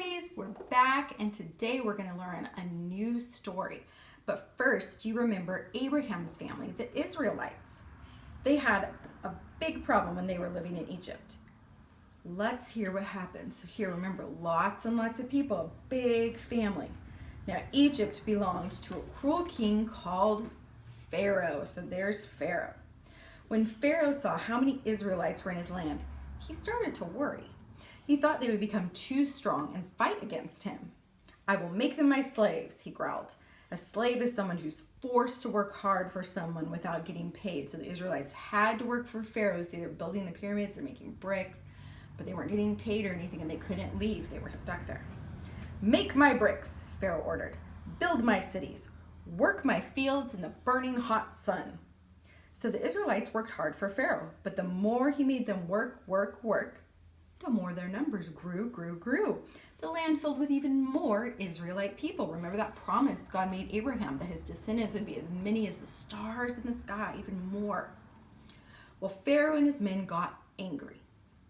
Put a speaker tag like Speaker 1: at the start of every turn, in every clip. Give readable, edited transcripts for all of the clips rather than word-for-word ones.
Speaker 1: Cubbies, we're back, and today we're going to learn a new story. But first, you remember Abraham's family, the Israelites. They had a big problem when they were living in Egypt. Let's hear what happened. So here, remember, lots and lots of people, a big family. Now, Egypt belonged to a cruel king called Pharaoh. So there's Pharaoh. When Pharaoh saw how many Israelites were in his land, he started to worry. He thought they would become too strong and fight against him. "I will make them my slaves," he growled. A slave is someone who's forced to work hard for someone without getting paid. So the Israelites had to work for Pharaoh. So they were building the pyramids, they're making bricks, but they weren't getting paid or anything, and they couldn't leave. They were stuck there. "Make my bricks," Pharaoh ordered. "Build my cities. Work my fields in the burning hot sun." So the Israelites worked hard for Pharaoh, but the more he made them work, the more their numbers grew. The land filled with even more Israelite people. Remember that promise God made Abraham that his descendants would be as many as the stars in the sky, even more. Well, Pharaoh and his men got angry.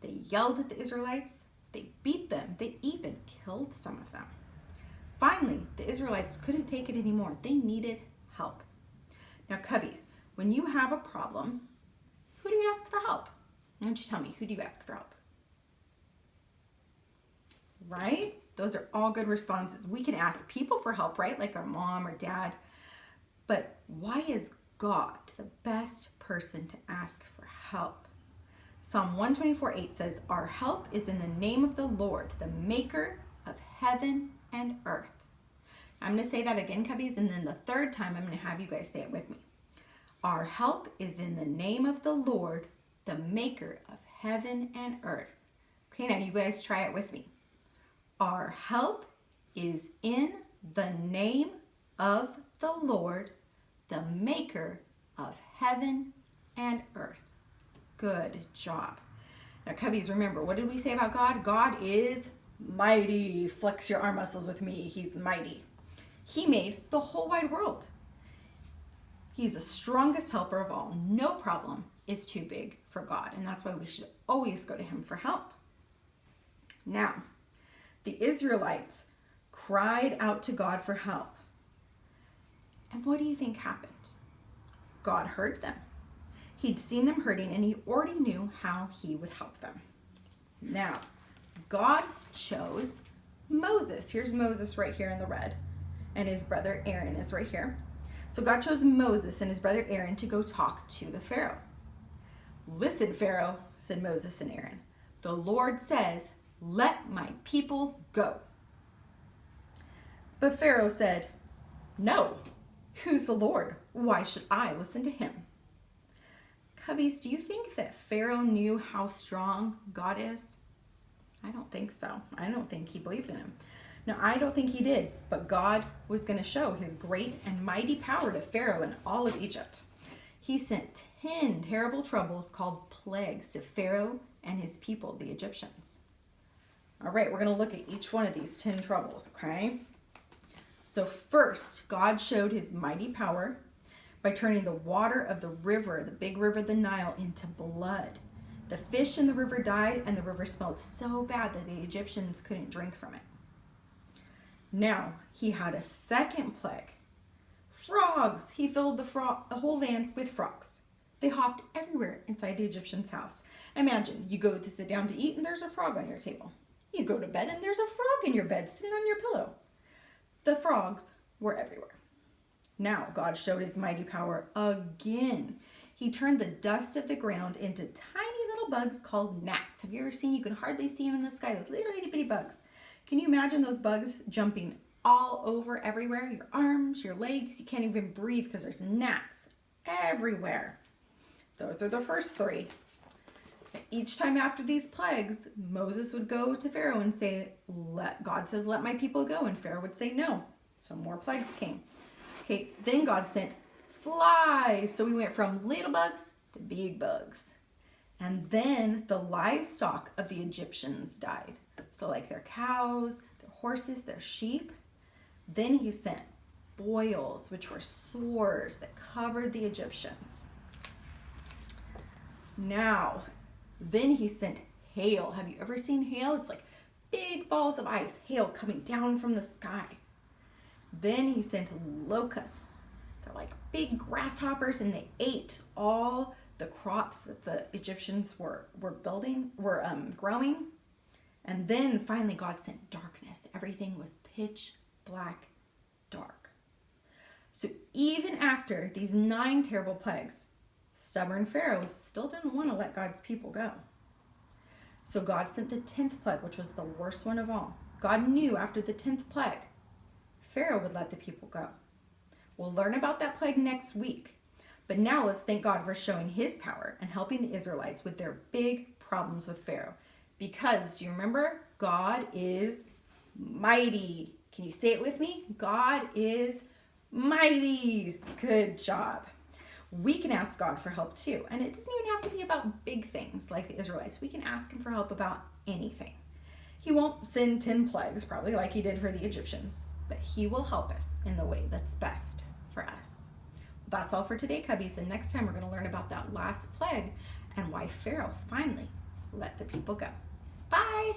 Speaker 1: They yelled at the Israelites. They beat them. They even killed some of them. Finally, the Israelites couldn't take it anymore. They needed help. Now, Cubbies, when you have a problem, who do you ask for help? Why don't you tell me, who do you ask for help? Right? Those are all good responses. We can ask people for help, right? Like our mom or dad. But why is God the best person to ask for help? Psalm 124:8 says, "Our help is in the name of the Lord, the maker of heaven and earth." I'm going to say that again, Cubbies, and then the third time I'm going to have you guys say it with me. Our help is in the name of the Lord, the maker of heaven and earth. Okay, now you guys try it with me. Our help is in the name of the Lord, the maker of heaven and earth. Good job. Now, Cubbies, remember, what did we say about God? God is mighty. Flex your arm muscles with me. He's mighty. He made the whole wide world. He's the strongest helper of all. No problem is too big for God, and that's why we should always go to him for help. Now, the Israelites cried out to God for help. And what do you think happened? God heard them. He'd seen them hurting, and he already knew how he would help them. Now, God chose Moses. Here's Moses right here in the red, and his brother Aaron is right here. So God chose Moses and his brother Aaron to go talk to the Pharaoh. "Listen, Pharaoh," said Moses and Aaron. "The Lord says, 'Let my people go.'" But Pharaoh said, "No, who's the Lord? Why should I listen to him?" Cubbies, do you think that Pharaoh knew how strong God is? I don't think so. I don't think he believed in him. Now, I don't think he did, but God was going to show his great and mighty power to Pharaoh and all of Egypt. He sent 10 terrible troubles called plagues to Pharaoh and his people, the Egyptians. All right, we're going to look at each one of these 10 troubles, okay? So first, God showed his mighty power by turning the water of the river, the big river, the Nile, into blood. The fish in the river died, and the river smelled so bad that the Egyptians couldn't drink from it. Now, he had a second plague. Frogs! He filled the whole land with frogs. They hopped everywhere inside the Egyptian's house. Imagine, you go to sit down to eat and there's a frog on your table. You go to bed and there's a frog in your bed sitting on your pillow. The frogs were everywhere. Now, God showed his mighty power again. He turned the dust of the ground into tiny little bugs called gnats. Have you ever seen? You can hardly see them in the sky, those little itty bitty bugs. Can you imagine those bugs jumping all over everywhere? Your arms, your legs, you can't even breathe because there's gnats everywhere. Those are the first 3. Each time after these plagues, Moses would go to Pharaoh and say, God says, "Let my people go." And Pharaoh would say no. So more plagues came. Okay, then God sent flies. So we went from little bugs to big bugs. And then the livestock of the Egyptians died. So like their cows, their horses, their sheep. Then he sent boils, which were sores that covered the Egyptians. Now, then he sent hail. Have you ever seen hail? It's like big balls of ice, hail coming down from the sky. Then he sent locusts. They're like big grasshoppers, and they ate all the crops that the Egyptians were growing. And then finally God sent darkness. Everything was pitch black dark. So even after these 9 terrible plagues, stubborn Pharaoh still didn't want to let God's people go. So God sent the 10th plague, which was the worst one of all. God knew after the 10th plague, Pharaoh would let the people go. We'll learn about that plague next week. But now let's thank God for showing his power and helping the Israelites with their big problems with Pharaoh. Because, do you remember? God is mighty. Can you say it with me? God is mighty. Good job. We can ask God for help too. And it doesn't even have to be about big things like the Israelites. We can ask him for help about anything. He won't send 10 plagues, probably like he did for the Egyptians, but he will help us in the way that's best for us. That's all for today, Cubbies. And next time we're going to learn about that last plague and why Pharaoh finally let the people go. Bye.